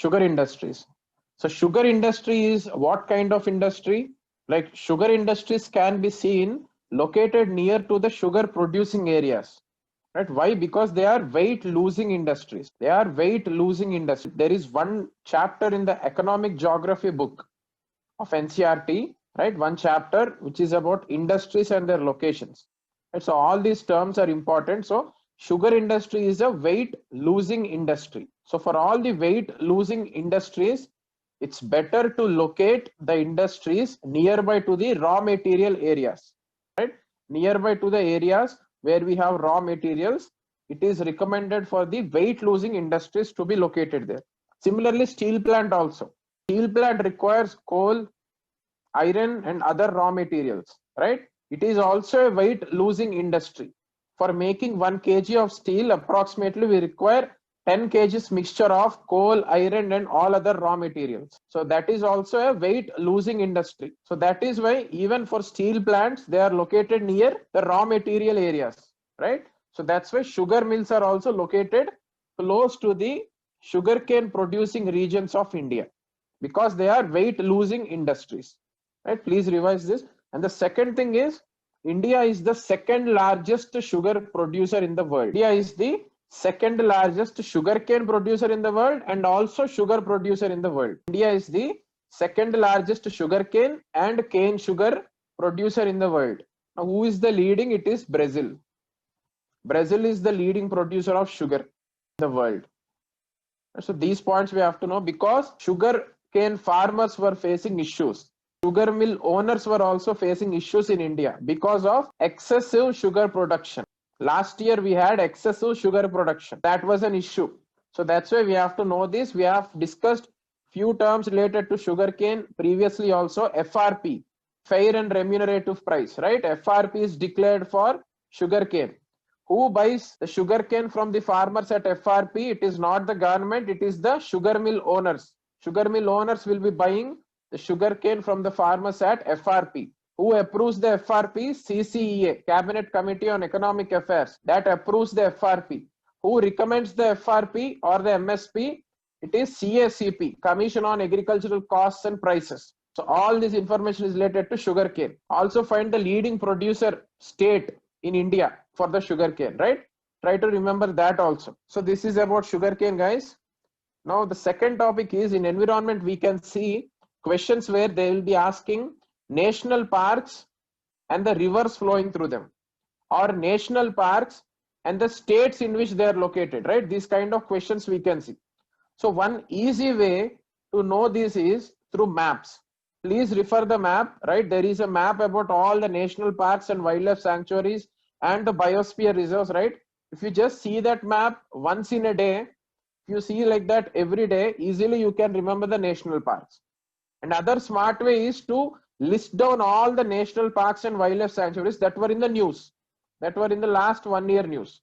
Sugar industries. So sugar industry is what kind of industry? Like sugar industries can be seen located near to the sugar producing areas. Right? Why? Because they are weight losing industries. They are weight losing industries. There is one chapter in the economic geography book of NCERT, right? One chapter which is about industries and their locations. Right? So all these terms are important. So sugar industry is a weight losing industry. So for all the weight losing industries, it's better to locate the industries nearby to the raw material areas, right? Nearby to the areas where we have raw materials, it is recommended for the weight losing industries to be located there. Similarly, steel plant also. Steel plant requires coal, iron and other raw materials, right? It is also a weight losing industry. For making 1 kg of steel, approximately we require 10 kgs mixture of coal, iron and all other raw materials. So that is also a weight losing industry. So that is why even for steel plants, they are located near the raw material areas, right? So that's why sugar mills are also located close to the sugarcane producing regions of India, because they are weight losing industries, right? Please revise this. And the second thing is, India is the second largest sugar producer in the world. India is the second largest sugarcane producer in the world and also sugar producer in the world. India is the second largest sugarcane and cane sugar producer in the world. Now, who is the leading? It is Brazil. Brazil is the leading producer of sugar in the world. So these points we have to know, because sugar cane farmers were facing issues. Sugar mill owners were also facing issues in India because of excessive sugar production. Last year we had excessive sugar production. That was an issue. So that's why we have to know this. We have discussed few terms related to sugarcane previously also. FRP, fair and remunerative price, right? FRP is declared for sugarcane. Who buys the sugarcane from the farmers at FRP? It is not the government, it is the sugar mill owners. Sugar mill owners will be buying the sugarcane from the farmers at FRP. Who approves the FRP? CCEA, Cabinet Committee on Economic Affairs, that approves the FRP. Who recommends the FRP or the MSP? It is CACP, Commission on Agricultural Costs and Prices. So all this information is related to sugarcane. Also find the leading producer state in India for the sugarcane, right? Try to remember that also. So this is about sugarcane, guys. Now the second topic is, in environment we can see questions where they will be asking national parks and the rivers flowing through them, or national parks and the states in which they are located, right? These kind of questions we can see. So one easy way to know this is through maps. Please refer the map, right? There is a map about all the national parks and wildlife sanctuaries and the biosphere reserves, right? If you just see that map once in a day, if you see like that every day, easily you can remember the national parks. Another smart way is to list down all the national parks and wildlife sanctuaries that were in the news, that were in the last 1 year news.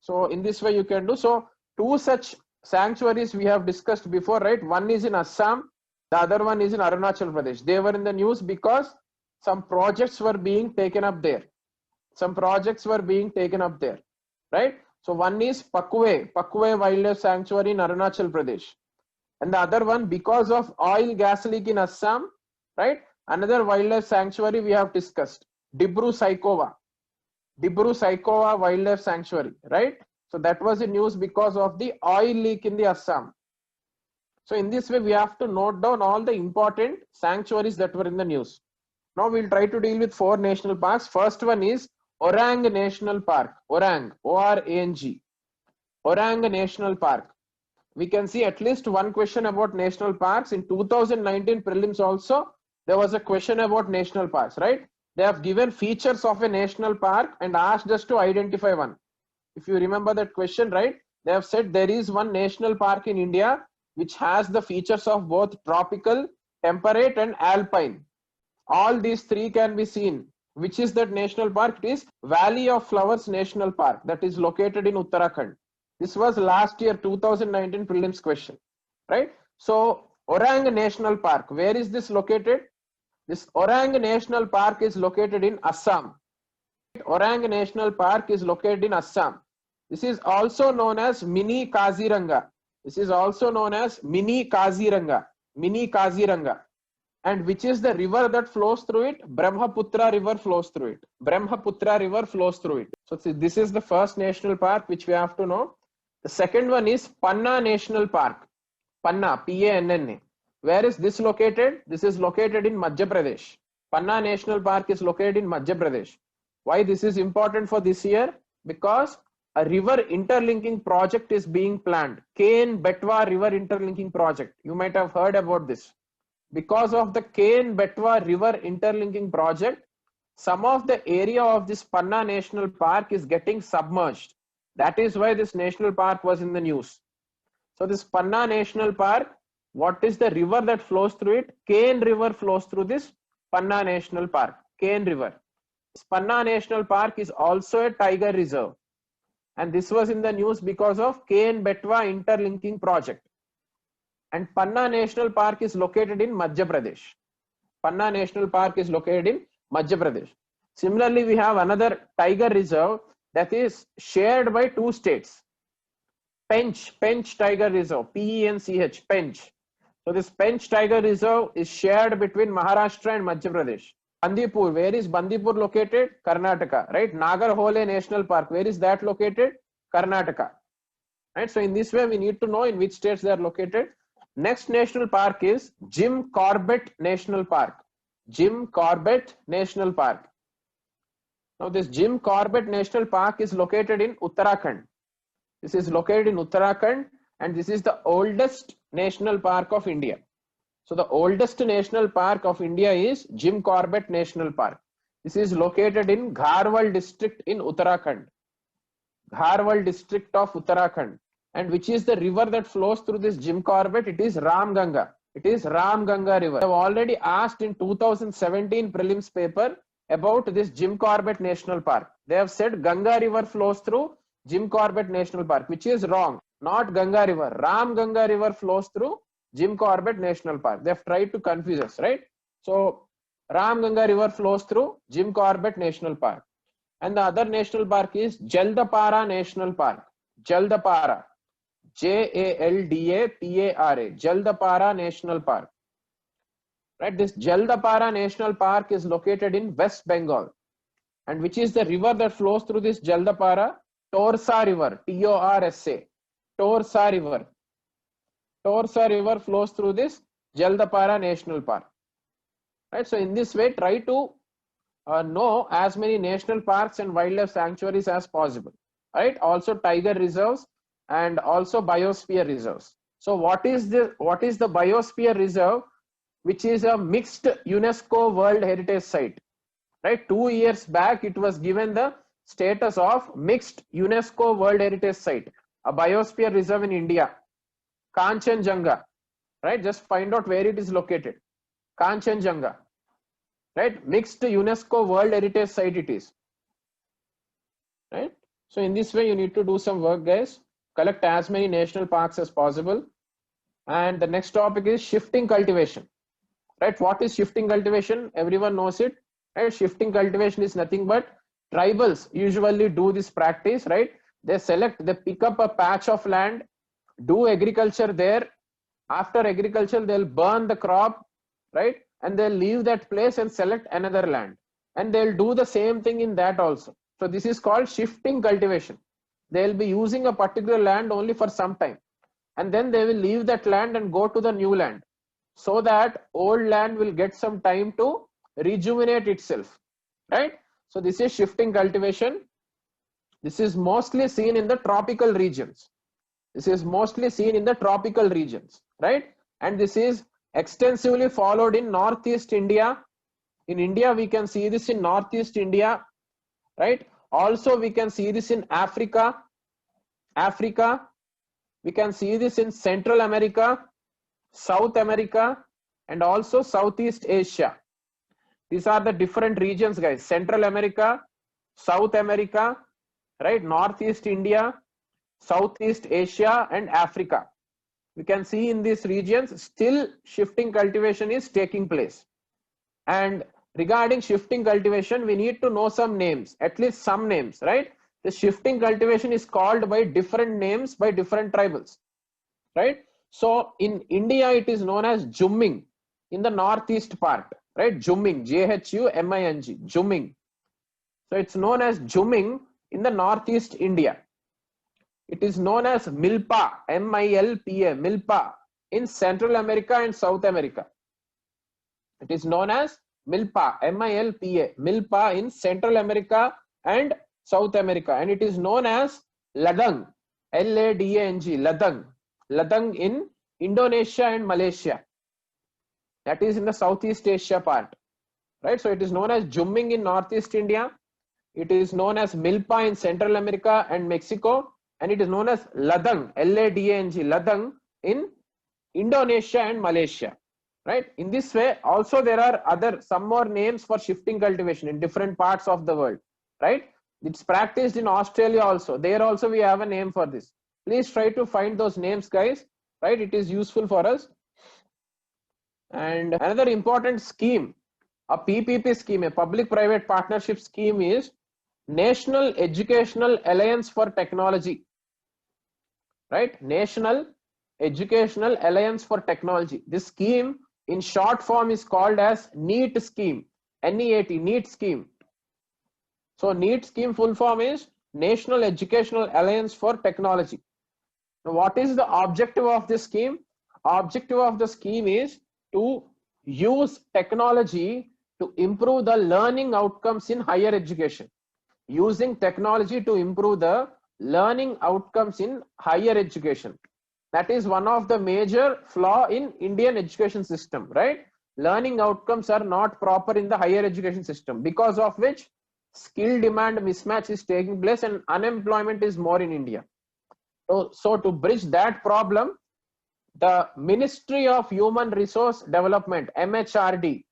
So in this way you can do. So two such sanctuaries we have discussed before, right? One is in Assam, the other one is in Arunachal Pradesh. They were in the news because some projects were being taken up there. Some projects were being taken up there, right? So one is Pakwe Wildlife Sanctuary in Arunachal Pradesh. And the other one, because of oil gas leak in Assam, right? Another wildlife sanctuary we have discussed, Dibru Saikova Wildlife Sanctuary, right? So that was in news because of the oil leak in the Assam. So in this way, we have to note down all the important sanctuaries that were in the news. Now we'll try to deal with 4 national parks. First one is Orang National Park. Orang, O-R-A-N-G. Orang National Park. We can see at least one question about national parks. In 2019 prelims also, there was a question about national parks, right? They have given features of a national park and asked us to identify one. If you remember that question, right? They have said there is one national park in India which has the features of both tropical, temperate and alpine. All these 3 can be seen. Which is that national park? It is Valley of Flowers National Park, that is located in Uttarakhand. This was last year 2019 prelims question, right? So Orang National Park, where is this located? This Orang National Park is located in Assam. Orang National Park is located in Assam. This is also known as Mini Kaziranga. This is also known as Mini Kaziranga. Mini Kaziranga. And which is the river that flows through it? Brahmaputra river flows through it. Brahmaputra river flows through it. So this is the first national park which we have to know. The second one is Panna National Park. Panna, P-A-N-N-A. Where is this located? This is located in Madhya Pradesh. Panna National Park is located in Madhya Pradesh. Why this is important for this year? Because a river interlinking project is being planned. Ken-Betwa river interlinking project. You might have heard about this. Because of the Ken-Betwa river interlinking project, some of the area of this Panna National Park is getting submerged. That is why this national park was in the news. So this Panna National Park, what is the river that flows through it? Ken River flows through this Panna National Park. Ken River. This Panna National Park is also a tiger reserve. And this was in the news because of Ken-Betwa interlinking project. And Panna National Park is located in Madhya Pradesh. Panna National Park is located in Madhya Pradesh. Similarly, we have another tiger reserve that is shared by two states. Pench Tiger Reserve, P-E-N-C-H, Pench. So this Pench Tiger Reserve is shared between Maharashtra and Madhya Pradesh. Bandipur, where is Bandipur located? Karnataka, right? Nagarhole National Park, where is that located? Karnataka, right? So in this way, we need to know in which states they are located. Next national park is Jim Corbett National Park. Jim Corbett National Park. Now this Jim Corbett National Park is located in Uttarakhand. This is located in Uttarakhand, and this is the oldest national park of India. So the oldest national park of India is Jim Corbett National Park. This is located in Gharwal district in Uttarakhand. Gharwal district of Uttarakhand. And which is the river that flows through this Jim Corbett? It is Ramganga. It is Ramganga river. I have already asked in 2017 prelims paper about this Jim Corbett National Park. They have said Ganga river flows through Jim Corbett National Park, which is wrong. Not Ganga river. Ramganga river flows through Jim Corbett National Park. They have tried to confuse us, right? So Ramganga river flows through Jim Corbett National Park. And the other national park is Jaldapara National Park. Jaldapara. Jaldapara. Jaldapara National Park. Right? This Jaldapara National Park is located in West Bengal. And which is the river that flows through this Jaldapara? Torsa River. T-O-R-S-A. Torsa River. Torsa River flows through this Jaldapara National Park. Right? So in this way, try to know as many national parks and wildlife sanctuaries as possible. Right? Also tiger reserves and also biosphere reserves. So what is the biosphere reserve, which is a mixed UNESCO World Heritage Site? Right? 2 years back, it was given the status of mixed UNESCO World Heritage Site, a biosphere reserve in India. Kanchenjunga, right? Just find out where it is located. Kanchenjunga, right? Mixed UNESCO World Heritage Site it is, right? So in this way, you need to do some work, guys. Collect as many national parks as possible. And the next topic is shifting cultivation, right? What is shifting cultivation? Everyone knows it, right? Shifting cultivation is nothing but tribals usually do this practice, right? They pick up a patch of land, do agriculture there. After agriculture, they'll burn the crop, right? And they'll leave that place and select another land. And they'll do the same thing in that also. So this is called shifting cultivation. They'll be using a particular land only for some time. And then they will leave that land and go to the new land, so that old land will get some time to rejuvenate itself, right? So this is shifting cultivation. This is mostly seen in the tropical regions. This is mostly seen in the tropical regions, right? And this is extensively followed in Northeast India. In India, we can see this in Northeast India, right? Also, we can see this in Africa. We can see this in Central America, South America, and also Southeast Asia. These are the different regions, guys. Central America, South America, right? Northeast India, Southeast Asia, and Africa. We can see in these regions still shifting cultivation is taking place. And regarding shifting cultivation, we need to know some names, at least some names, right? The shifting cultivation is called by different names by different tribals, right? So in India, it is known as Jumming in the northeast part, right? Jumming, J-H-U-M-I-N-G, Jumming. So it's known as Jumming in the northeast India. It is known as Milpa, M-I-L-P-A, Milpa in Central America and South America. It is known as Milpa, M-I-L-P-A, Milpa in Central America and South America. And it is known as Ladang, L-A-D-A-N-G, Ladang, Ladang in Indonesia and Malaysia. That is in the Southeast Asia part, right? So it is known as Jumming in Northeast India. It is known as Milpa in Central America and Mexico. And it is known as Ladang, L-A-D-A-N-G, Ladang in Indonesia and Malaysia, right? In this way, also there are some more names for shifting cultivation in different parts of the world, right? It's practiced in Australia also. There also we have a name for this. Please try to find those names, guys, right? It is useful for us. And another important scheme, a PPP scheme, a public-private partnership scheme, is National Educational Alliance for Technology, right? National Educational Alliance for Technology. This scheme in short form is called as NEET scheme, N-E-A-T, NEET scheme. So NEET scheme full form is National Educational Alliance for Technology. Now, what is the objective of this scheme? Objective of the scheme is to use technology to improve the learning outcomes in higher education. Using technology to improve the learning outcomes in higher education. That is one of the major flaw in Indian education system, right? Learning outcomes are not proper in the higher education system, because of which skill demand mismatch is taking place and unemployment is more in India. So to bridge that problem, the Ministry of Human Resource Development, MHRD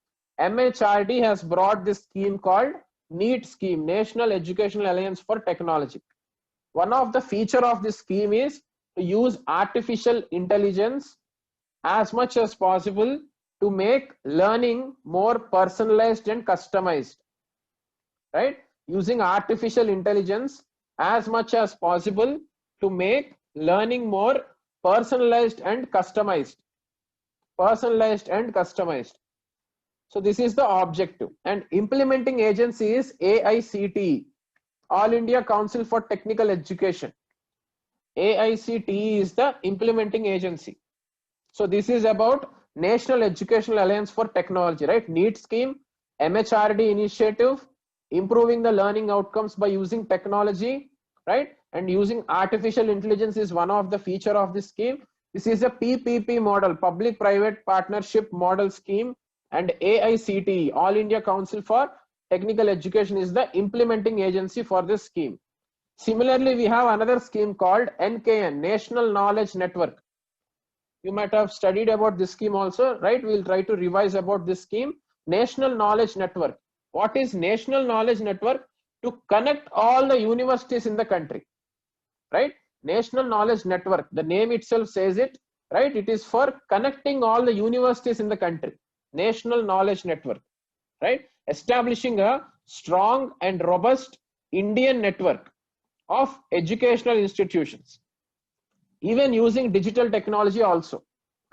has brought this scheme called NEET scheme, National Educational Alliance for Technology. One of the feature of this scheme is to use artificial intelligence as much as possible to make learning more personalized and customized, right? Using artificial intelligence as much as possible to make learning more personalized and customized. So this is the objective. And implementing agency is AICTE, All India Council for Technical Education. AICTE is the implementing agency. So this is about National Educational Alliance for Technology, right? NEET scheme, MHRD initiative, improving the learning outcomes by using technology, right? And using artificial intelligence is one of the feature of this scheme. This is a PPP model, public-private partnership model scheme, and AICTE, All India Council for Technical Education, is the implementing agency for this scheme. Similarly, we have another scheme called NKN, National Knowledge Network. You might have studied about this scheme also, right? We'll try to revise about this scheme. National Knowledge Network. What is National Knowledge Network? To connect all the universities in the country, right? National Knowledge Network, the name itself says it, right? It is for connecting all the universities in the country. National Knowledge Network, right? Establishing a strong and robust Indian network of educational institutions, even using digital technology also,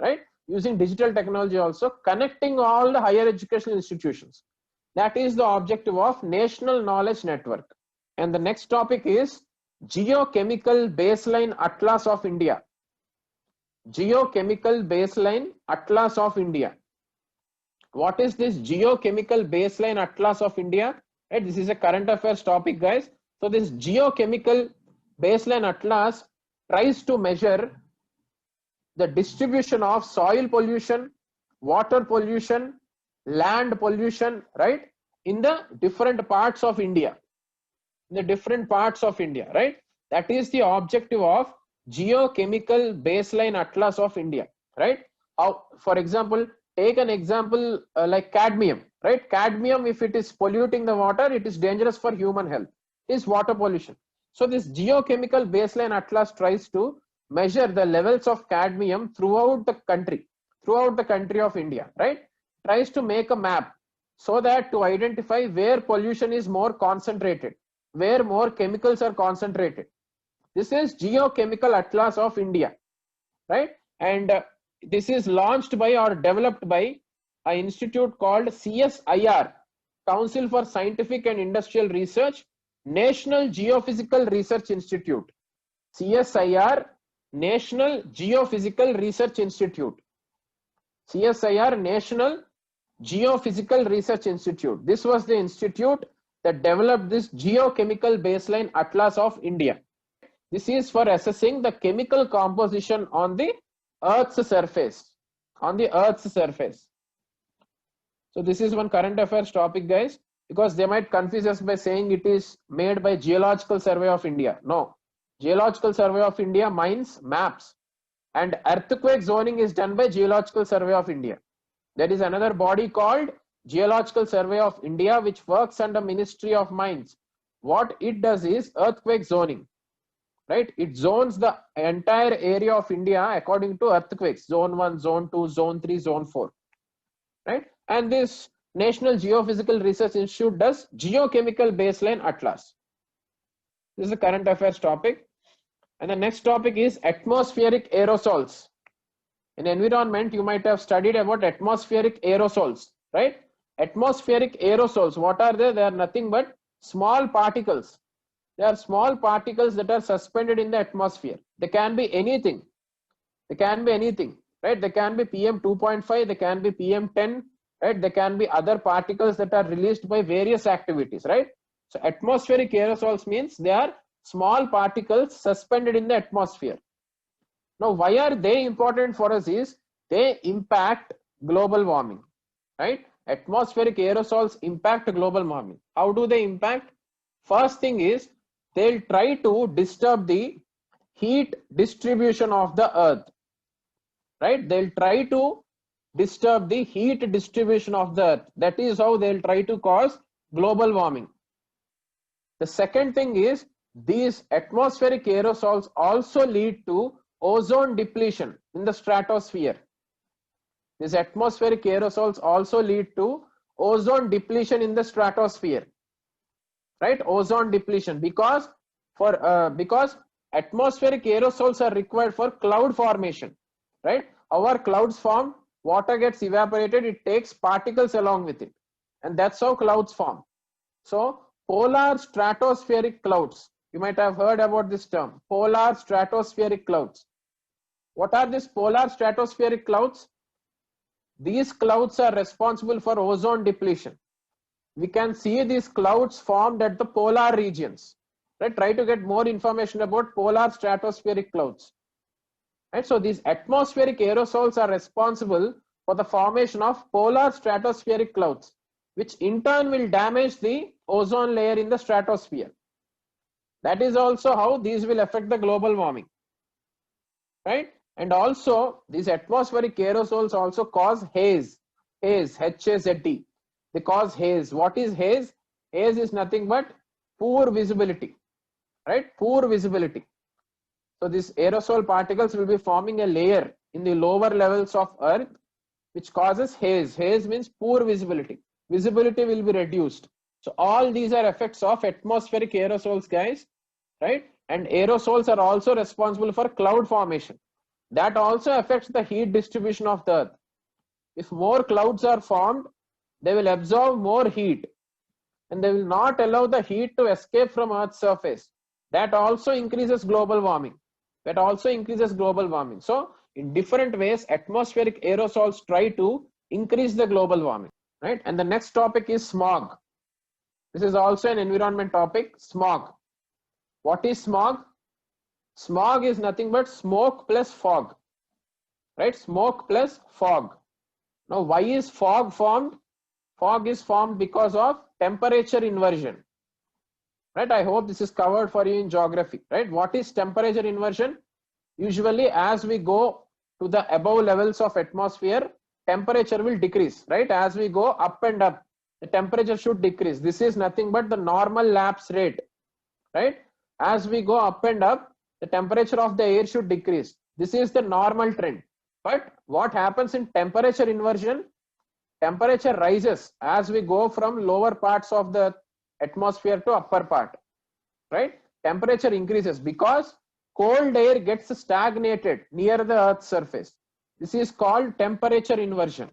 right? Using digital technology also, connecting all the higher educational institutions. That is the objective of National Knowledge Network. And the next topic is Geochemical Baseline Atlas of India. Geochemical Baseline Atlas of India. What is this Geochemical Baseline Atlas of India? Right, this is a current affairs topic, guys. So this Geochemical Baseline Atlas tries to measure the distribution of soil pollution, water pollution, land pollution, right, in the different parts of India. Right? That is the objective of Geochemical Baseline Atlas of India, right? For example, take an example like cadmium, right? Cadmium, if it is polluting the water, it is dangerous for human health. It is water pollution. So this Geochemical Baseline Atlas tries to measure the levels of cadmium throughout the country of India, right? Tries to make a map so that to identify where pollution is more concentrated, where more chemicals are concentrated. This is Geochemical Atlas of India, right? and this is launched by or developed by an institute called CSIR, Council for Scientific and Industrial Research, National Geophysical Research Institute. CSIR, National Geophysical Research Institute. CSIR, National Geophysical Research Institute. This was the institute that developed this geochemical baseline atlas of India. This is for assessing the chemical composition on the Earth's surface. On the Earth's surface. So this is one current affairs topic, guys, because they might confuse us by saying it is made by Geological Survey of India. No, Geological Survey of India means maps, and earthquake zoning is done by Geological Survey of India. There is another body called Geological Survey of India, which works under Ministry of Mines. What it does is earthquake zoning, right? It zones the entire area of India according to earthquakes, zone 1, zone 2, zone 3, zone 4, right? And this National Geophysical Research Institute does geochemical baseline atlas. This is a current affairs topic. And the next topic is atmospheric aerosols. In environment, you might have studied about atmospheric aerosols, right? Atmospheric aerosols, what are they? They are nothing but small particles. They are small particles that are suspended in the atmosphere. They can be anything. They can be anything, right? They can be PM 2.5, they can be PM 10, right? They can be other particles that are released by various activities, right? So atmospheric aerosols means they are small particles suspended in the atmosphere. Now, why are they important for us is they impact global warming, right? Atmospheric aerosols impact global warming. How do they impact? First thing is they'll try to disturb the heat distribution of the earth, right? They'll try to disturb the heat distribution of the earth. That is how they'll try to cause global warming. The second thing is these atmospheric aerosols also lead to ozone depletion in the stratosphere. These atmospheric aerosols also lead to ozone depletion in the stratosphere, right? Ozone depletion because atmospheric aerosols are required for cloud formation, right? Our clouds form, water gets evaporated, it takes particles along with it, and that's how clouds form. So polar stratospheric clouds, you might have heard about this term, polar stratospheric clouds. What are these polar stratospheric clouds? These clouds are responsible for ozone depletion. We can see these clouds formed at the polar regions, right? Try to get more information about polar stratospheric clouds, right? So these atmospheric aerosols are responsible for the formation of polar stratospheric clouds, which in turn will damage the ozone layer in the stratosphere. That is also how these will affect the global warming, right? And also these atmospheric aerosols also cause haze, H-A-Z-E. They cause haze. What is haze? Haze is nothing but poor visibility, right? Poor visibility. So these aerosol particles will be forming a layer in the lower levels of Earth, which causes haze. Haze means poor visibility. Visibility will be reduced. So all these are effects of atmospheric aerosols, guys, right? And aerosols are also responsible for cloud formation. That also affects the heat distribution of the Earth. If more clouds are formed, they will absorb more heat and they will not allow the heat to escape from Earth's surface. That also increases global warming. So in different ways, atmospheric aerosols try to increase the global warming, right? And the next topic is smog. This is also an environment topic, smog. What is smog? Smog is nothing but smoke plus fog, right? Smoke plus fog. Now, why is fog formed? Fog is formed because of temperature inversion, right? I hope this is covered for you in geography, right? What is temperature inversion? Usually as we go to the above levels of atmosphere, temperature will decrease, right? As we go up and up, the temperature should decrease. This is nothing but the normal lapse rate, right? As we go up and up, the temperature of the air should decrease. This is the normal trend. But what happens in temperature inversion? Temperature rises as we go from lower parts of the atmosphere to upper part, right? Temperature increases because cold air gets stagnated near the Earth's surface. This is called temperature inversion.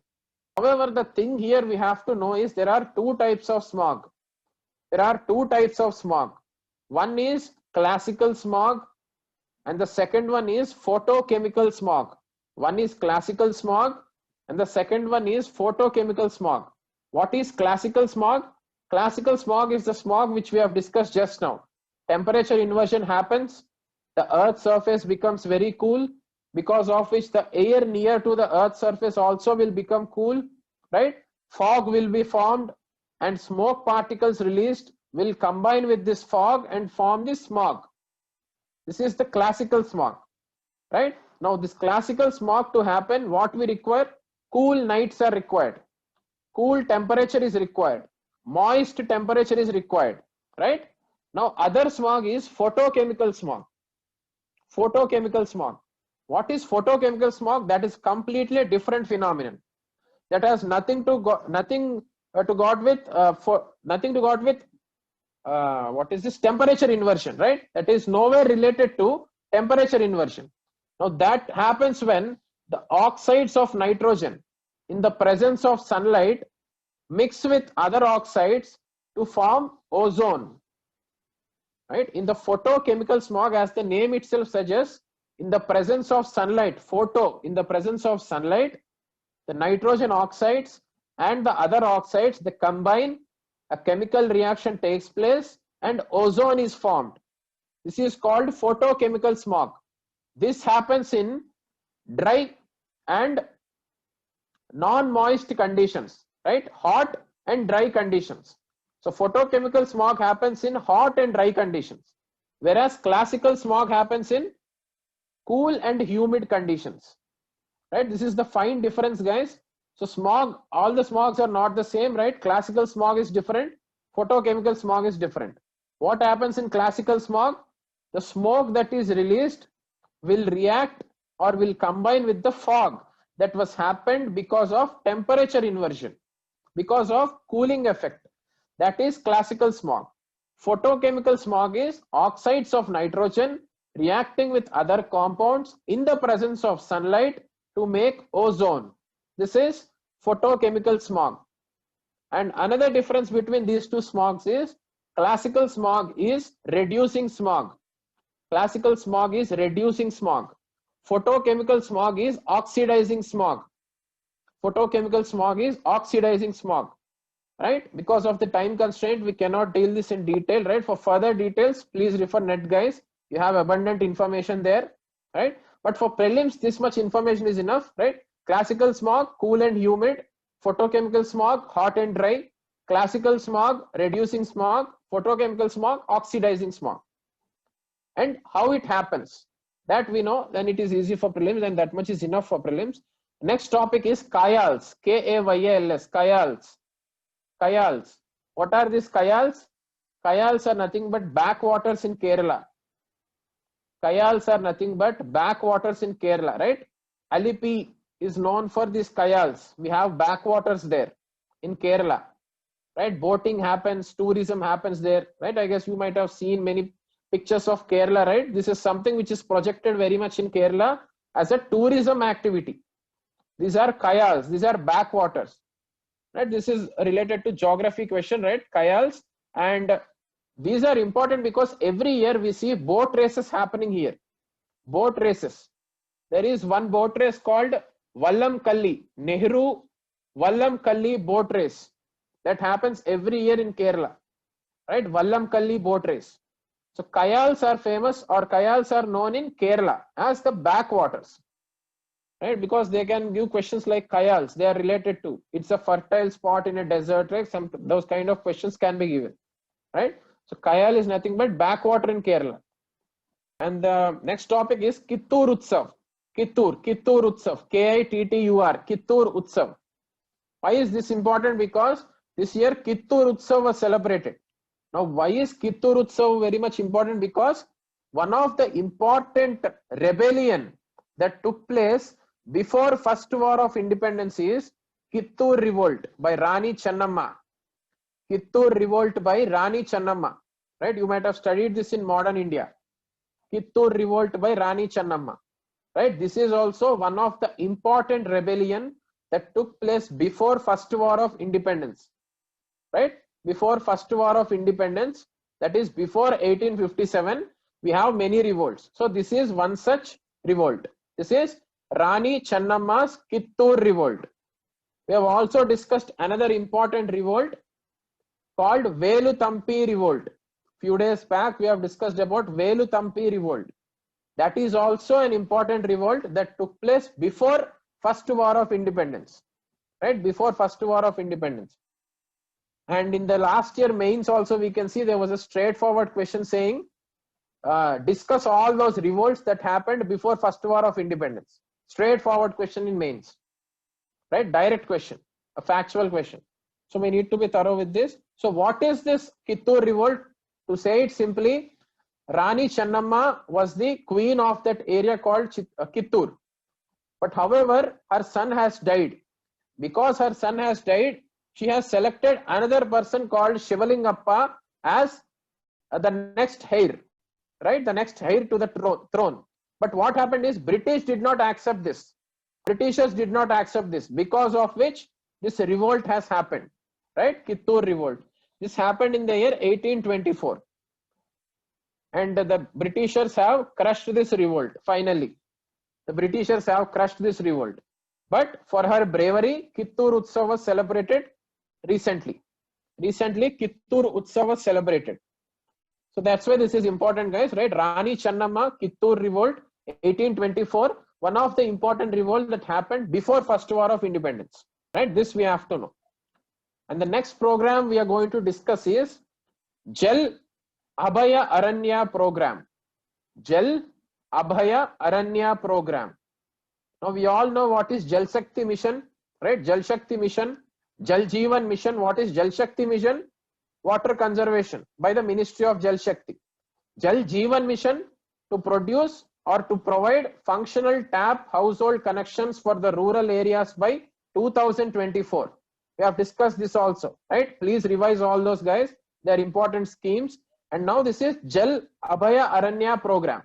However, the thing here we have to know is there are two types of smog. There are two types of smog. One is classical smog and the second one is photochemical smog. One is classical smog and the second one is photochemical smog. What is classical smog? Classical smog is the smog which we have discussed just now. Temperature inversion happens, the Earth's surface becomes very cool, because of which the air near to the Earth's surface also will become cool, right? Fog will be formed and smoke particles released will combine with this fog and form the smog. This is the classical smog, right? Now this classical smog to happen, what we require? Cool nights are required. Cool temperature is required. Moist temperature is required, right? Now other smog is photochemical smog. Photochemical smog. What is photochemical smog? That is completely different phenomenon. That has nothing to go with what is this temperature inversion, right? That is nowhere related to temperature inversion. Now that happens when the oxides of nitrogen in the presence of sunlight mix with other oxides to form ozone, right? In the photochemical smog, as the name itself suggests, in the presence of sunlight, in the presence of sunlight, the nitrogen oxides and the other oxides, they combine, a chemical reaction takes place and ozone is formed. This is called photochemical smog. This happens in dry and non-moist conditions, right? Hot and dry conditions. So photochemical smog happens in hot and dry conditions, whereas classical smog happens in cool and humid conditions, right? This is the fine difference, guys. So smog, all the smogs are not the same, right? Classical smog is different, photochemical smog is different. What happens in classical smog? The smoke that is released will react or will combine with the fog that was happened because of temperature inversion, because of cooling effect. That is classical smog. Photochemical smog is oxides of nitrogen reacting with other compounds in the presence of sunlight to make ozone. This is photochemical smog. And another difference between these two smogs is classical smog is reducing smog. Classical smog is reducing smog. Photochemical smog is oxidizing smog. Photochemical smog is oxidizing smog, right? Because of the time constraint, we cannot deal this in detail, right? For further details, please refer net, guys. You have abundant information there, right? But for prelims, this much information is enough, right? Classical smog, cool and humid. Photochemical smog, hot and dry. Classical smog, reducing smog. Photochemical smog, oxidizing smog. And how it happens, that we know, then it is easy for prelims, and that much is enough for prelims. Next topic is Kayals, K-A-Y-A-L-S, Kayals. Kayals. What are these Kayals? Kayals are nothing but backwaters in Kerala. Kayals are nothing but backwaters in Kerala, right? Alipi is known for these Kayals. We have backwaters there in Kerala, right? Boating happens, tourism happens there, right? I guess you might have seen many pictures of Kerala, right? This is something which is projected very much in Kerala as a tourism activity. These are Kayals, these are backwaters, right? This is related to geography question, right? Kayals. And these are important because every year we see boat races happening here. Boat races. There is one boat race called Vallam Kalli, Nehru Vallam Kalli boat race that happens every year in Kerala, right? Vallam Kalli boat race. So Kayals are famous, or Kayals are known in Kerala as the backwaters, right? Because they can give questions like Kayals, they are related to, it's a fertile spot in a desert, right? Those kind of questions can be given, right? So Kayal is nothing but backwater in Kerala. And the next topic is Kittur Utsav. Kittur Utsav, K-I-T-T-U-R, Kittur Utsav. Why is this important? Because this year Kittur Utsav was celebrated. Now, why is Kittur Utsav very much important? Because one of the important rebellion that took place before First War of Independence is Kittur Revolt by Rani Channamma. Kittur Revolt by Rani Channamma, right? You might have studied this in modern India. Kittur revolt by Rani Channamma. Right? This is also one of the important rebellion that took place before First War of Independence. Right? Before First War of Independence, that is before 1857, we have many revolts. So this is one such revolt. This is Rani Channamma's Kittur revolt. We have also discussed another important revolt called Velutampi revolt. Few days back we have discussed about Velutampi revolt. That is also an important revolt that took place before First War of Independence. Right? Before First War of Independence. And in the last year mains also we can see there was a straightforward question saying discuss all those revolts that happened before First War of Independence. Straightforward question in mains. Right? Direct question, a factual question. So we need to be thorough with this. So what is this Kittur revolt? To say it simply, Rani Channamma was the queen of that area called Kittur. But however, her son has died. Because her son has died, she has selected another person called Shivalingappa as the next heir. Right? The next heir to the throne. But what happened is British did not accept this. Britishers did not accept this, because of which this revolt has happened. Right? Kittur revolt. This happened in the year 1824. And the Britishers have crushed this revolt. Finally, the Britishers have crushed this revolt. But for her bravery, Kittur Utsav was celebrated recently. Recently, Kittur Utsav was celebrated. So that's why this is important, guys. Right? Rani Channamma, Kittur revolt, 1824. One of the important revolt that happened before First War of Independence. Right? This we have to know. And the next program we are going to discuss is Jal Abhaya Aranya program. Jal Abhaya Aranya program. Now we all know what is Jal Shakti mission, right? Jal Shakti mission, Jal Jeevan mission. What is Jal Shakti mission? Water conservation by the Ministry of Jal Shakti. Jal Jeevan mission, to produce or to provide functional tap household connections for the rural areas by 2024. We have discussed this also, right? Please revise all those, guys. They are important schemes. And now this is Jal Abhaya Aranya program.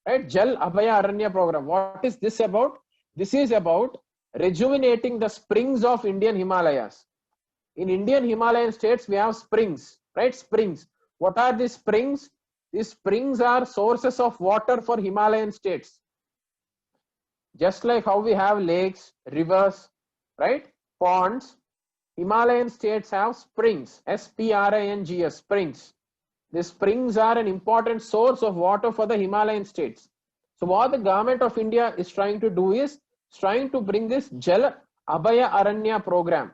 Right? Jal Abhaya Aranya program. What is this about? This is about rejuvenating the springs of Indian Himalayas. In Indian Himalayan states, we have springs, right? Springs. What are these springs? These springs are sources of water for Himalayan states. Just like how we have lakes, rivers, right? Ponds. Himalayan states have springs, S-P-R-I-N-G-S, springs. These springs are an important source of water for the Himalayan states. So what the government of India is trying to do is trying to bring this Jal Abhaya Aranya program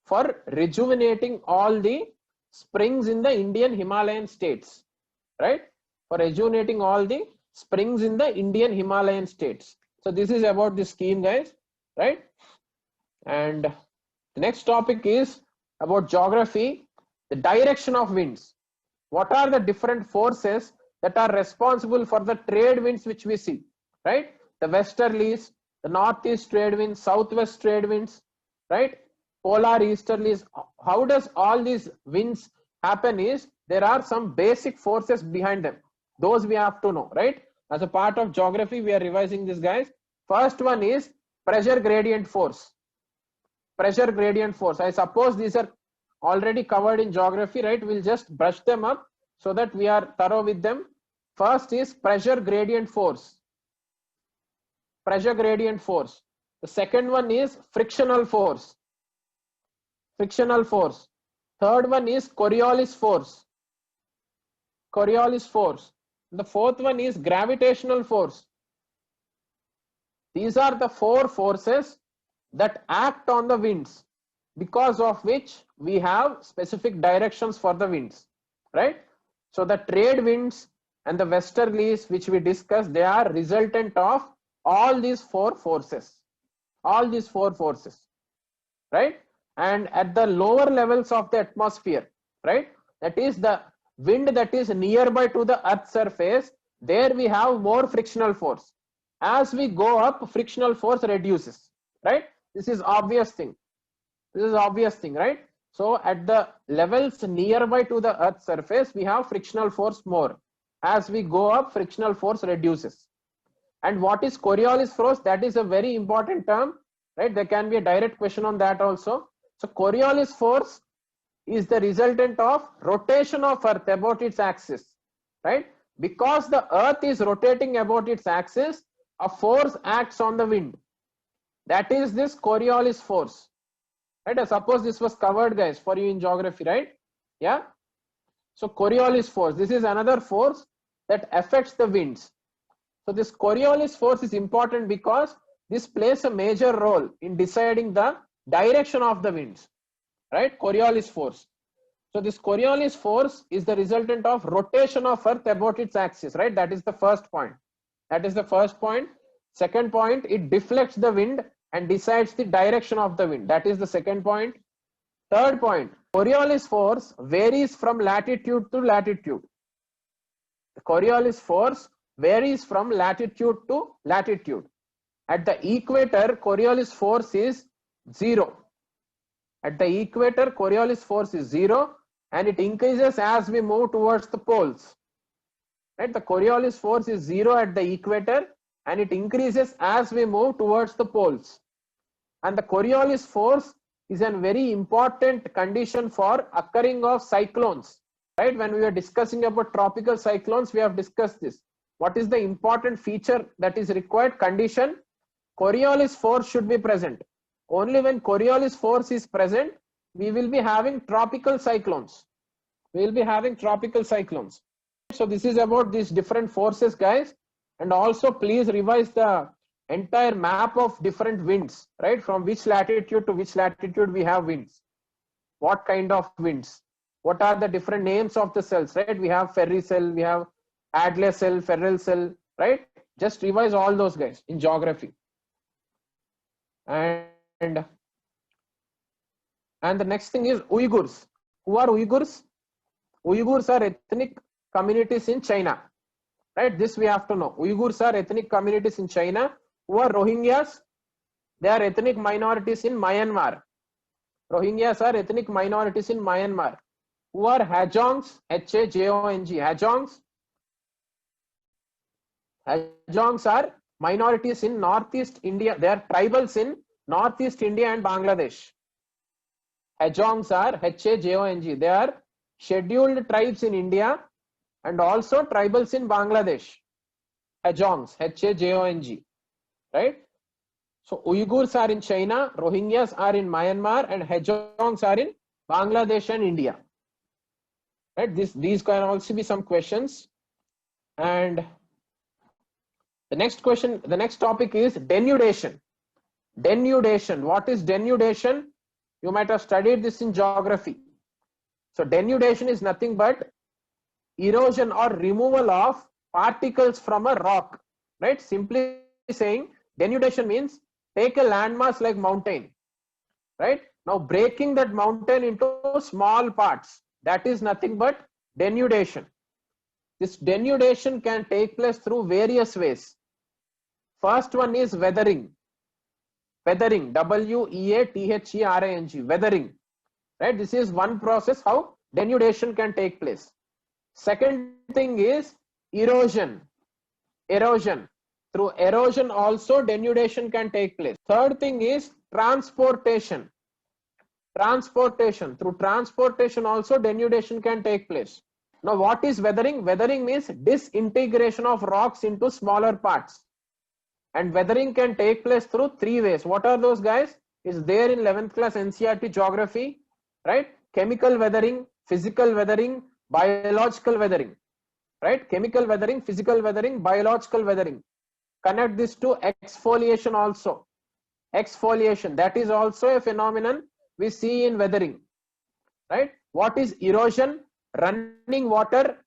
for rejuvenating all the springs in the Indian Himalayan states, right? For rejuvenating all the springs in the Indian Himalayan states. So this is about the scheme, guys, right? And the next topic is about geography, the direction of winds. What are the different forces that are responsible for the trade winds which we see, right? The westerlies, the northeast trade winds, southwest trade winds, right? Polar easterlies. How does all these winds happen is there are some basic forces behind them. Those we have to know, right? As a part of geography, we are revising this, guys. First one is pressure gradient force. Pressure gradient force. I suppose these are already covered in geography, right? We'll just brush them up so that we are thorough with them. First is pressure gradient force. Pressure gradient force. The second one is frictional force. Frictional force. Third one is Coriolis force. Coriolis force. The fourth one is gravitational force. These are the four forces that act on the winds, because of which we have specific directions for the winds, right? So the trade winds and the westerlies which we discussed, they are resultant of all these four forces. All these four forces, right? And at the lower levels of the atmosphere, right? That is the wind that is nearby to the earth's surface, there we have more frictional force. As we go up, frictional force reduces, right? This is obvious thing. This is obvious thing, right? So at the levels nearby to the earth's surface, we have frictional force more. as we go up, frictional force reduces. And what is Coriolis force? That is a very important term, right? There can be a direct question on that also. So Coriolis force is the resultant of rotation of Earth about its axis, right? Because the Earth is rotating about its axis, a force acts on the wind. That is this Coriolis force, right? I suppose this was covered, guys, for you in geography, right? Yeah. So Coriolis force, this is another force that affects the winds. So this Coriolis force is important because this plays a major role in deciding the direction of the winds, right? Coriolis force. So this Coriolis force is the resultant of rotation of Earth about its axis, right? That is the first point. That is the first point. Second point, it deflects the wind and decides the direction of the wind. That is the second point. Third point, Coriolis force varies from latitude to latitude. The Coriolis force varies from latitude to latitude. At the equator, Coriolis force is 0. At the equator, Coriolis force is 0 and it increases as we move towards the poles. Right? The Coriolis force is 0 at the equator and it increases as we move towards the poles. And the Coriolis force is a very important condition for occurring of cyclones. Right? When we were discussing about tropical cyclones, we have discussed this. What is the important feature that is required? Condition, Coriolis force should be present. Only when Coriolis force is present, we will be having tropical cyclones. We will be having tropical cyclones. So this is about these different forces, guys. And also please revise the entire map of different winds, right? From which latitude to which latitude we have winds. What kind of winds? What are the different names of the cells, right? We have Ferri cell, we have Adler cell, Ferrel cell, right? Just revise all those, guys, in geography. And the next thing is Uyghurs. Who are Uyghurs? Uyghurs are ethnic communities in China, right? This we have to know. Uyghurs are ethnic communities in China. Who are Rohingyas? They are ethnic minorities in Myanmar. Rohingyas are ethnic minorities in Myanmar. Who are Hajongs? H-A-J-O-N-G. Hajongs. Hajongs are minorities in Northeast India. They are tribals in Northeast India and Bangladesh. Hajongs are H-A-J-O-N-G. They are scheduled tribes in India and also tribals in Bangladesh. Hajongs, H-A-J-O-N-G. Right? So Uyghurs are in China, Rohingyas are in Myanmar, and Hajongs are in Bangladesh and India. Right? These can also be some questions. And the next question, the next topic is denudation. Denudation. What is denudation? You might have studied this in geography. So denudation is nothing but erosion or removal of particles from a rock. Right? Simply saying, denudation means take a landmass like mountain. Right? Now breaking that mountain into small parts. That is nothing but denudation. This denudation can take place through various ways. First one is weathering. Weathering, W-E-A-T-H-E-R-A-N-G, weathering. Right? This is one process how denudation can take place. Second thing is erosion. Erosion. Through erosion also denudation can take place. Third thing is transportation. Transportation. Through transportation also denudation can take place. Now what is weathering? Weathering means disintegration of rocks into smaller parts. And weathering can take place through three ways. What are those, guys? Is there in 11th class NCERT geography, right? Chemical weathering, physical weathering, biological weathering, right? Chemical weathering, physical weathering, biological weathering. Connect this to exfoliation also. Exfoliation, that is also a phenomenon we see in weathering, right? What is erosion? Running water,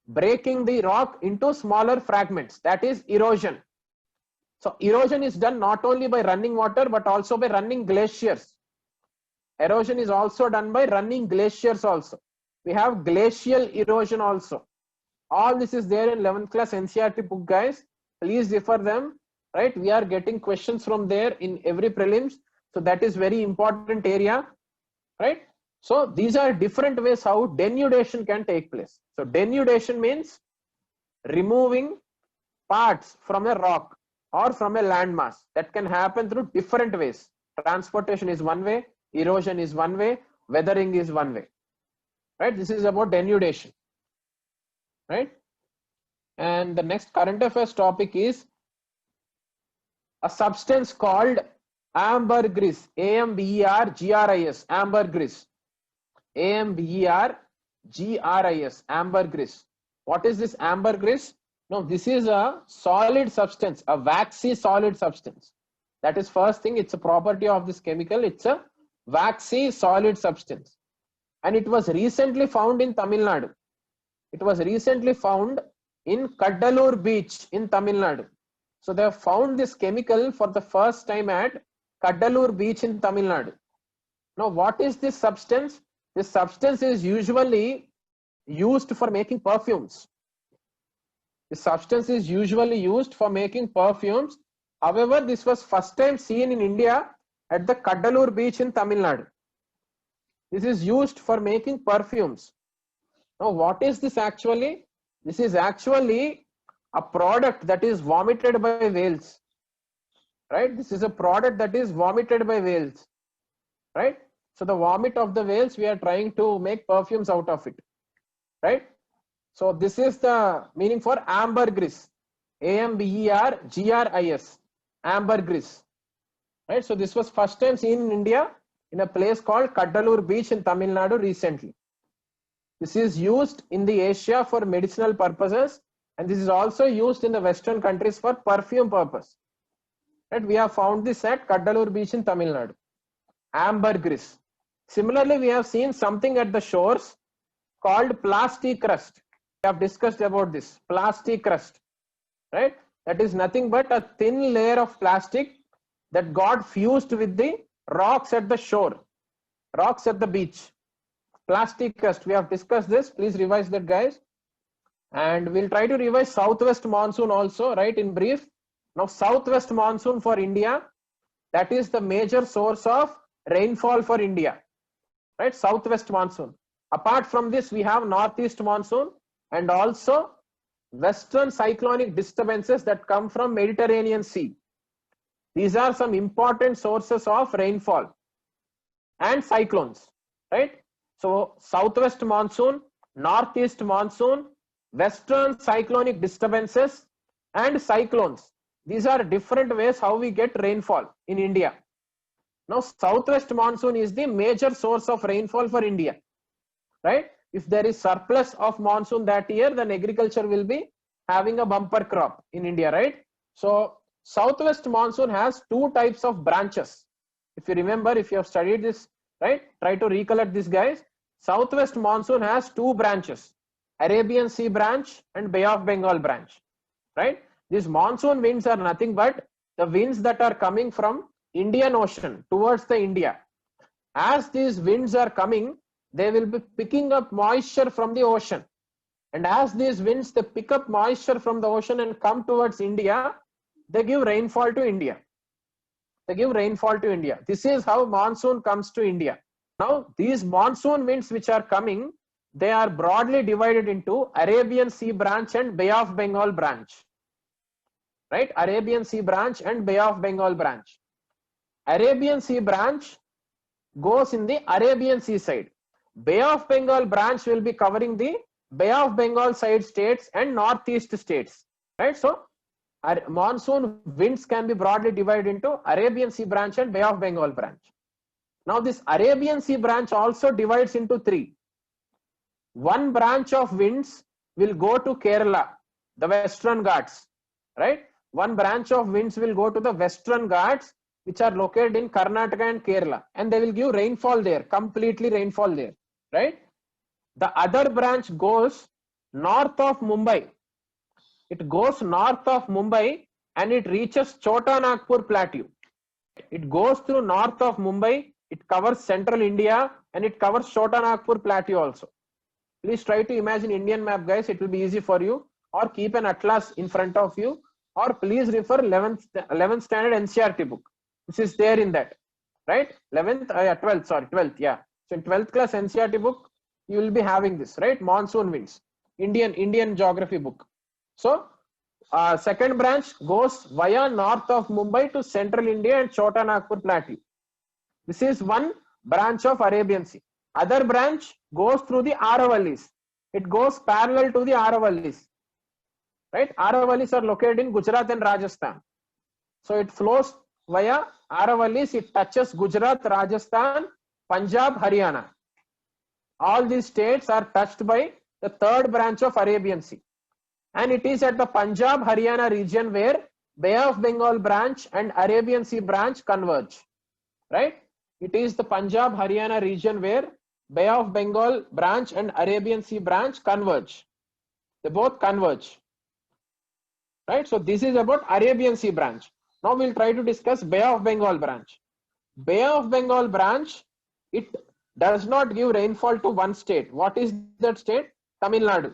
breaking the rock into smaller fragments. That is erosion. So erosion is done not only by running water, but also by running glaciers. Erosion is also done by running glaciers also. We have glacial erosion also. All this is there in 11th class NCERT book, guys. Please refer them, right? We are getting questions from there in every prelims. So that is very important area, right? So these are different ways how denudation can take place. So denudation means removing parts from a rock or from a landmass. That can happen through different ways. Transportation is one way, erosion is one way, weathering is one way, right? This is about denudation, right? And the next current affairs topic is a substance called ambergris, ambergris, ambergris, ambergris, ambergris. What is this ambergris? No, this is a solid substance, a waxy solid substance. That is first thing, it's a property of this chemical, it's a waxy solid substance. And it was recently found in Tamil Nadu. It was recently found in Kaddalur beach in Tamil Nadu. So they have found this chemical for the first time at Kaddalur beach in Tamil Nadu. Now what is this substance? This substance is usually used for making perfumes. This substance is usually used for making perfumes. However, this was first time seen in India at the Kaddalur beach in Tamil Nadu. This is used for making perfumes. Now what is this actually? This is actually a product that is vomited by whales, right? This is a product that is vomited by whales, right? So the vomit of the whales, we are trying to make perfumes out of it, right? So this is the meaning for ambergris, ambergris, ambergris, right? So this was first time seen in India in a place called Kaddalur beach in Tamil Nadu recently. This is used in the Asia for medicinal purposes, and this is also used in the Western countries for perfume purpose. Right? We have found this at Kaddalur beach in Tamil Nadu. Ambergris. Similarly, we have seen something at the shores called plastic crust. We have discussed about this plastic crust, right? That is nothing but a thin layer of plastic that got fused with the rocks at the shore, rocks at the beach. Plastic crust, we have discussed this. Please revise that, guys. And we'll try to revise southwest monsoon also, right, in brief. Now southwest monsoon for India, that is the major source of rainfall for India, right? Southwest monsoon. Apart from this, we have northeast monsoon and also western cyclonic disturbances that come from Mediterranean Sea. These are some important sources of rainfall and cyclones, right? So southwest monsoon, northeast monsoon, western cyclonic disturbances and cyclones. These are different ways how we get rainfall in India. Now southwest monsoon is the major source of rainfall for India, right? If there is surplus of monsoon that year, then agriculture will be having a bumper crop in India, right? So southwest monsoon has two types of branches. If you remember, if you have studied this, right, try to recollect this, guys. Southwest monsoon has two branches, Arabian Sea branch and Bay of Bengal branch, right? These monsoon winds are nothing but the winds that are coming from Indian Ocean towards the India. As these winds are coming, they will be picking up moisture from the ocean. And as these winds, they pick up moisture from the ocean and come towards India, they give rainfall to India. They give rainfall to India. This is how monsoon comes to India. Now, these monsoon winds which are coming, they are broadly divided into Arabian Sea branch and Bay of Bengal branch, right? Arabian Sea branch and Bay of Bengal branch. Arabian Sea branch goes in the Arabian Sea side. Bay of Bengal branch will be covering the Bay of Bengal side states and northeast states, right? So monsoon winds can be broadly divided into Arabian Sea branch and Bay of Bengal branch. Now this Arabian Sea branch also divides into three. One branch of winds will go to Kerala, the Western Ghats, right? One branch of winds will go to the Western Ghats, which are located in Karnataka and Kerala, and they will give rainfall there, completely rainfall there, right? The other branch goes north of Mumbai. It goes north of Mumbai and it reaches Chota Nagpur plateau. It goes through north of Mumbai, it covers central India and it covers Chota Nagpur plateau also. Please try to imagine Indian map, guys, it will be easy for you, or keep an atlas in front of you, or please refer 11th standard NCERT book. This is there in that, right? 12th, yeah. So in 12th class NCERT book, you will be having this, right? Monsoon winds, Indian geography book. So second branch goes via north of Mumbai to central India and Chota Nagpur Plateau. This is one branch of Arabian Sea. Other branch goes through the Aravallis. It goes parallel to the Aravallis. Right? Aravallis are located in Gujarat and Rajasthan. So it flows via Aravallis. It touches Gujarat, Rajasthan, Punjab, Haryana. All these states are touched by the third branch of Arabian Sea. And it is at the Punjab, Haryana region where Bay of Bengal branch and Arabian Sea branch converge. Right? It is the Punjab, Haryana region where Bay of Bengal branch and Arabian Sea branch converge. They both converge. Right? So this is about Arabian Sea branch. Now we'll try to discuss Bay of Bengal branch. Bay of Bengal branch, it does not give rainfall to one state. What is that state? Tamil Nadu.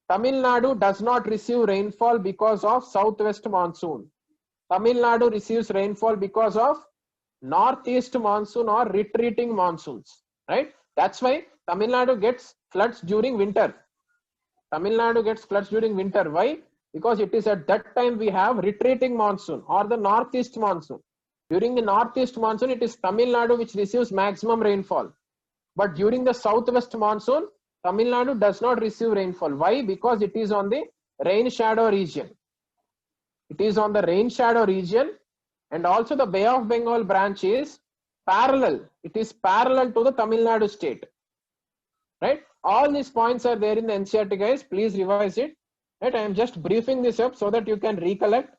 Tamil Nadu does not receive rainfall because of southwest monsoon. Tamil Nadu receives rainfall because of northeast monsoon or retreating monsoons. Right? That's why Tamil Nadu gets floods during winter. Tamil Nadu gets floods during winter. Why? Because it is at that time we have retreating monsoon or the northeast monsoon. During the northeast monsoon, it is Tamil Nadu which receives maximum rainfall. But during the southwest monsoon, Tamil Nadu does not receive rainfall. Why? Because it is on the rain shadow region. It is on the rain shadow region, and also the Bay of Bengal branch is parallel. It is parallel to the Tamil Nadu state. Right? All these points are there in the NCERT, guys. Please revise it. Right? I am just briefing this up so that you can recollect.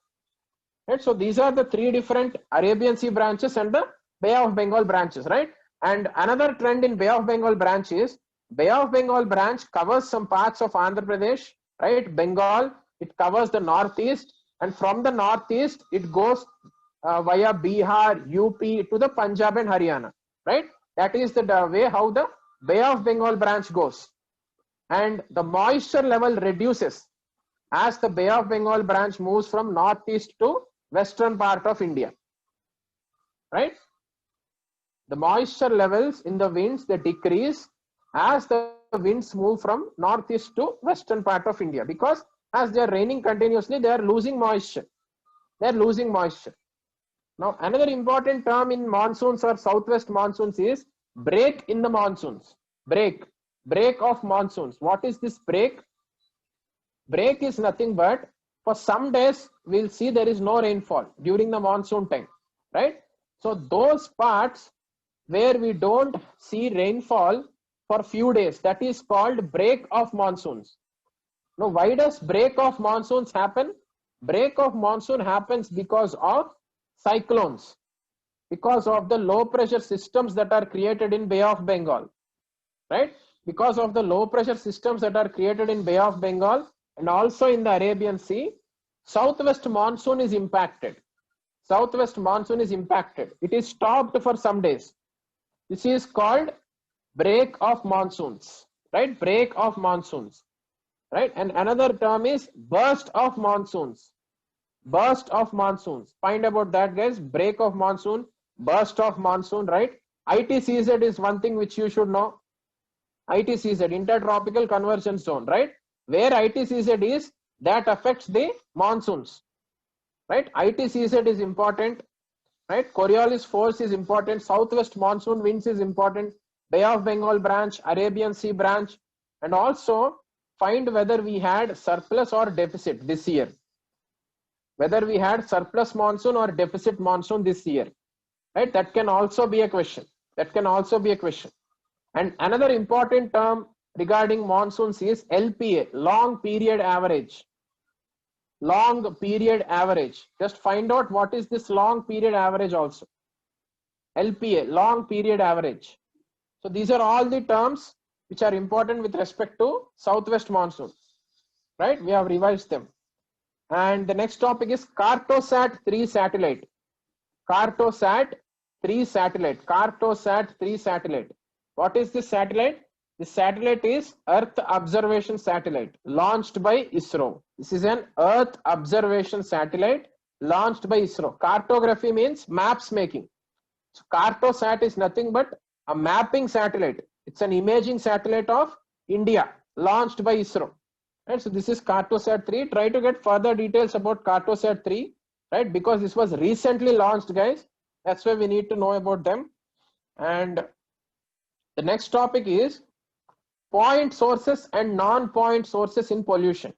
Right? So these are the three different Arabian Sea branches and the Bay of Bengal branches. Right? And another trend in Bay of Bengal branch is Bay of Bengal branch covers some parts of Andhra Pradesh, right? Bengal, it covers the northeast, and from the northeast, it goes via Bihar, UP to the Punjab and Haryana, right? That is the way how the Bay of Bengal branch goes. And the moisture level reduces as the Bay of Bengal branch moves from northeast to western part of India, right? The moisture levels in the winds, they decrease as the winds move from northeast to western part of India, because as they are raining continuously, they are losing moisture. They are losing moisture. Now, another important term in monsoons or southwest monsoons is break in the monsoons. Break of monsoons. What is this break? Break is nothing but for some days we'll see there is no rainfall during the monsoon time, right? So those parts where we don't see rainfall for few days, that is called break of monsoons. Now, why does break of monsoons happen? Break of monsoon happens because of cyclones, because of the low pressure systems that are created in Bay of Bengal, right? Because of the low pressure systems that are created in Bay of Bengal and also in the Arabian Sea, southwest monsoon is impacted. Southwest monsoon is impacted. It is stopped for some days. This is called break of monsoons, right? Break of monsoons, right? And another term is burst of monsoons. Burst of monsoons. Find about that, guys. Break of monsoon, burst of monsoon, right? ITCZ is one thing which you should know. ITCZ, intertropical convergence zone, right? Where ITCZ is, that affects the monsoons, right? ITCZ is important, right? Coriolis force is important. Southwest monsoon winds is important. Bay of Bengal branch, Arabian Sea branch, and also find whether we had surplus or deficit this year. Whether we had surplus monsoon or deficit monsoon this year, right? That can also be a question. That can also be a question. And another important term regarding monsoons is LPA, long period average. Long period average. Just find out what is this long period average also. LPA, long period average. So these are all the terms which are important with respect to southwest monsoon, right? We have revised them. And the next topic is Cartosat 3 satellite. Cartosat 3 satellite. Cartosat 3 satellite. What is this satellite? This satellite is Earth Observation Satellite launched by ISRO. This is an Earth Observation Satellite launched by ISRO. Cartography means maps making. So Cartosat is nothing but a mapping satellite. It's an imaging satellite of India launched by ISRO. Right, so this is Cartosat 3. Try to get further details about Cartosat 3, right? Because this was recently launched, guys. That's why we need to know about them. And the next topic is point sources and non-point sources in pollution.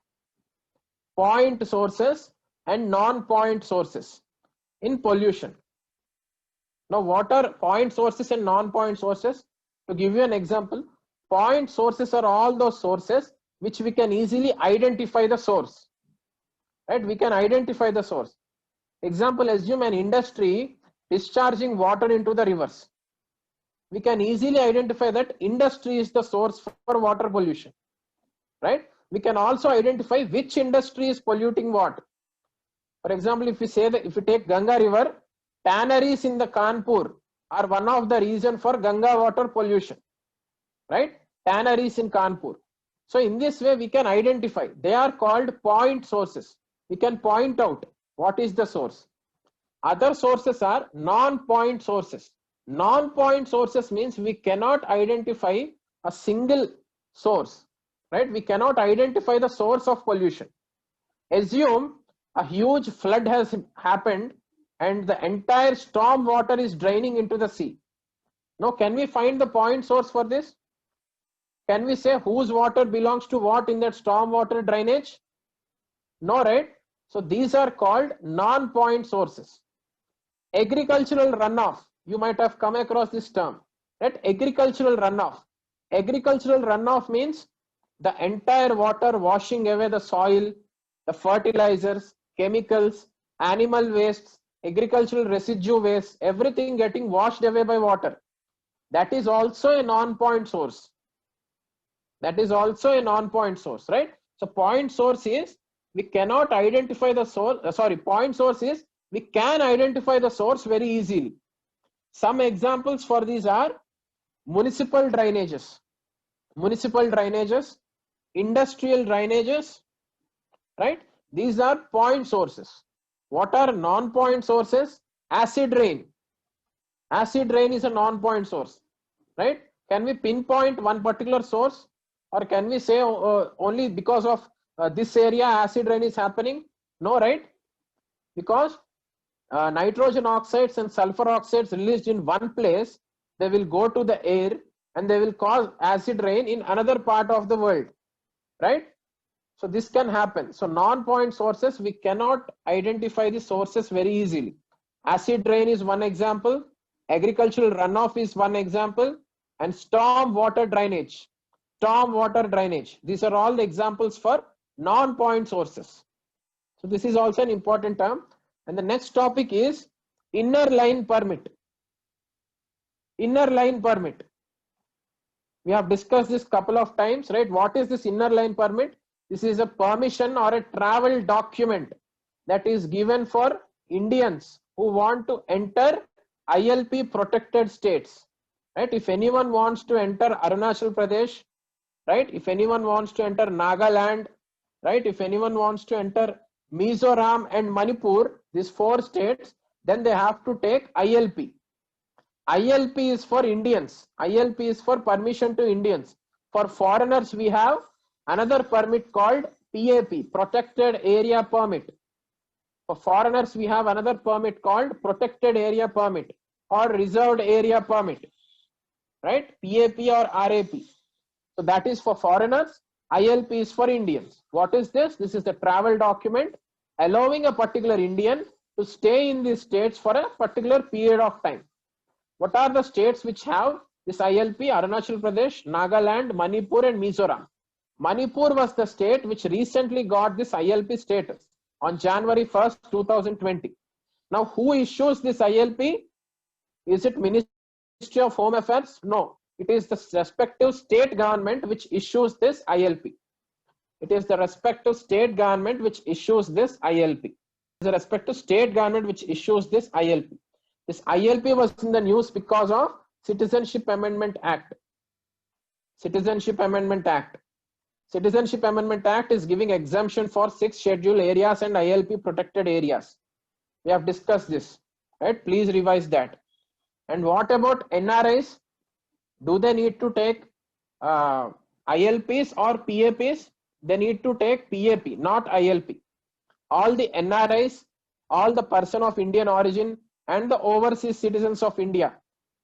Point sources and non-point sources in pollution. Now, what are point sources and non-point sources? To give you an example, point sources are all those sources which we can easily identify the source. Right? We can identify the source. Example, assume an industry discharging water into the rivers. We can easily identify that industry is the source for water pollution. Right? We can also identify which industry is polluting what. For example, if we say that if we take Ganga river, tanneries in the Kanpur are one of the reason for Ganga water pollution. Right? Tanneries in Kanpur. So in this way, we can identify. They are called point sources. We can point out what is the source. Other sources are non-point sources. Non-point sources means we cannot identify a single source. Right? We cannot identify the source of pollution. Assume a huge flood has happened and the entire storm water is draining into the sea. Now, can we find the point source for this? Can we say whose water belongs to what in that storm water drainage? No, right? So these are called non-point sources. Agricultural runoff, you might have come across this term, right? Agricultural runoff. Agricultural runoff means the entire water washing away the soil, the fertilizers, chemicals, animal wastes, agricultural residue waste, everything getting washed away by water. That is also a non-point source. That is also a non-point source, right? So point source is we cannot identify the source. Point source is we can identify the source very easily. Some examples for these are municipal drainages, industrial drainages, right? These are point sources. What are non-point sources? Acid rain. Acid rain is a non-point source, right? Can we pinpoint one particular source, or can we say only because of this area acid rain is happening? No, right? Because nitrogen oxides and sulfur oxides released in one place, they will go to the air and they will cause acid rain in another part of the world, right? So this can happen. So non-point sources, we cannot identify the sources very easily. Acid rain is one example, agricultural runoff is one example, and storm water drainage. These are all the examples for non-point sources. So this is also an important term. And the next topic is inner line permit. Inner line permit. We have discussed this couple of times, right? What is this inner line permit? This is a permission or a travel document that is given for Indians who want to enter ILP protected states, right? If anyone wants to enter Arunachal Pradesh, right? If anyone wants to enter Nagaland, right? If anyone wants to enter Mizoram and Manipur, these 4 states, then they have to take ILP. ILP is for Indians. ILP is for permission to Indians. For foreigners, we have another permit called PAP, Protected Area Permit. For foreigners, we have another permit called Protected Area Permit or Reserved Area Permit, right? PAP or RAP. So that is for foreigners. ILP is for Indians. What is this? This is the travel document allowing a particular Indian to stay in these states for a particular period of time. What are the states which have this ILP? Arunachal Pradesh, Nagaland, Manipur and Mizoram. Manipur was the state which recently got this ILP status on January 1st, 2020. Now, who issues this ILP? Is it Ministry of Home Affairs? No, it is the respective state government which issues this ILP. It is the respective state government which issues this ILP. It is the respective state government which issues this ILP. This ILP was in the news because of Citizenship Amendment Act. Citizenship Amendment Act. Citizenship Amendment Act is giving exemption for 6 scheduled areas and ILP protected areas. We have discussed this, right? Please revise that. And what about NRIs? Do they need to take ILPs or PAPs? they need to take PAP, not ILP. All the NRIs, all the person of Indian origin and the overseas citizens of India,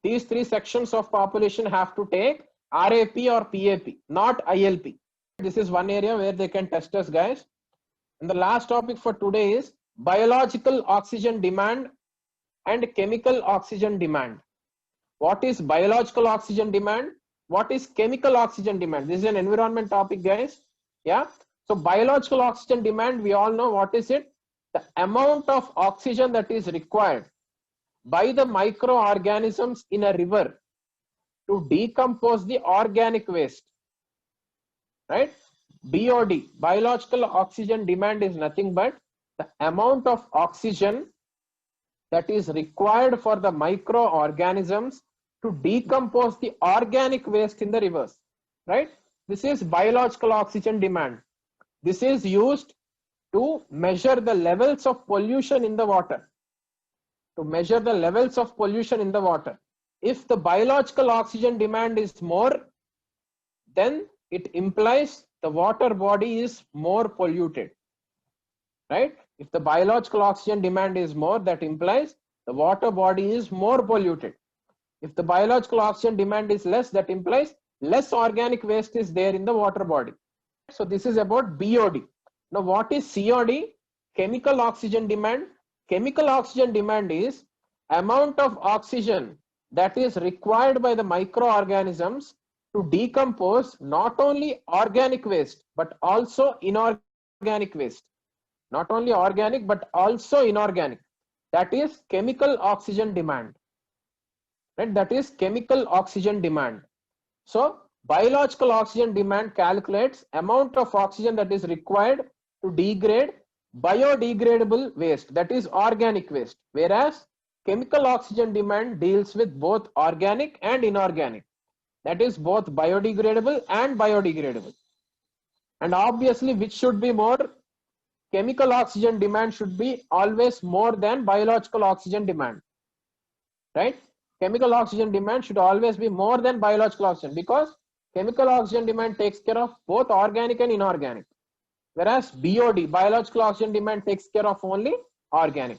these three sections of population have to take RAP or PAP, not ILP. This is one area where they can test us, guys. And the last topic for today is biological oxygen demand and chemical oxygen demand. What is biological oxygen demand? What is chemical oxygen demand? This is an environment topic, guys. Yeah. So biological oxygen demand, we all know what is it? The amount of oxygen that is required by the microorganisms in a river to decompose the organic waste, right? BOD, biological oxygen demand, is nothing but the amount of oxygen that is required for the microorganisms to decompose the organic waste in the rivers, right? This is biological oxygen demand. This is used to measure the levels of pollution in the water. To measure the levels of pollution in the water. If the biological oxygen demand is more, then it implies the water body is more polluted, right? If the biological oxygen demand is more, that implies the water body is more polluted. If the biological oxygen demand is less, that implies less organic waste is there in the water body. So this is about BOD. Now what is COD? Chemical oxygen demand. Chemical oxygen demand is amount of oxygen that is required by the microorganisms to decompose not only organic waste but also inorganic waste. Not only organic but also inorganic. That is chemical oxygen demand. Right? That is chemical oxygen demand. So biological oxygen demand calculates amount of oxygen that is required to degrade biodegradable waste, that is organic waste, whereas chemical oxygen demand deals with both organic and inorganic, that is both biodegradable and biodegradable. And obviously, which should be more? Chemical oxygen demand should be always more than biological oxygen demand, right? Chemical oxygen demand should always be more than biological oxygen, because chemical oxygen demand takes care of both organic and inorganic, whereas BOD, biological oxygen demand, takes care of only organic.